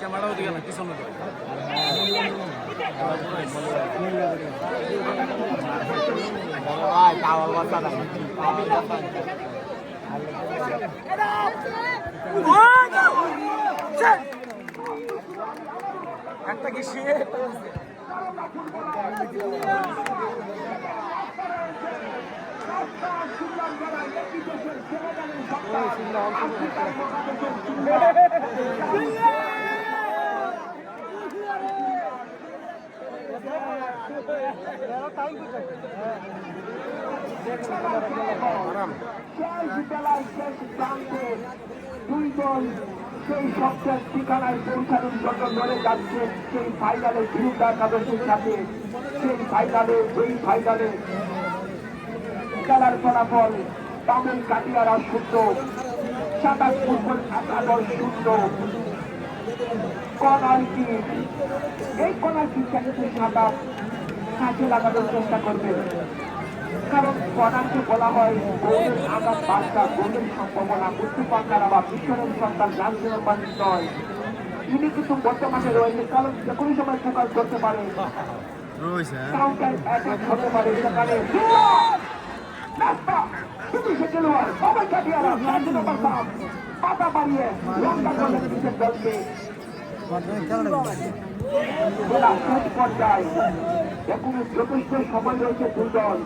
ক্যামেরাও দিকে না পিছনে একটা কি শুয়ে দুই দল সেই সবচেয়ে ঠিকানায় পৌঁছানোর জন্য লড়ে যাচ্ছে সেই ফাইনালে বিরুদ্ধা একাদশের সাথে সেই ফাইনালে খেলার ফলাফল তামিল কাটিয়ারা 0 সাতাশ ফুটবল একাদশ 0 কর্নার কি এই কর্নার কি কিন্তু সাতাশ কাজে লাগানোর চেষ্টা করবে কারণ কর্নারকে বলা হয় গোলের আঘাত বার্তা গোলের সম্ভাবনা বুদ্ধিপাঙ্কারা বা মিশরের সন্তান রাজ্যের মানুষ নয় তিনি কিন্তু বর্তমানে রয়েছে কারণ যে কোনো সময় ফোকাস করতে পারে কাউন্টার অ্যাটাক হতে পারে সেখানে পাতা বাড়িয়ে লঙ্কা দলের নিজের দলকে পর্যায়ে এখনো যথেষ্ট সময় রয়েছে দুই দল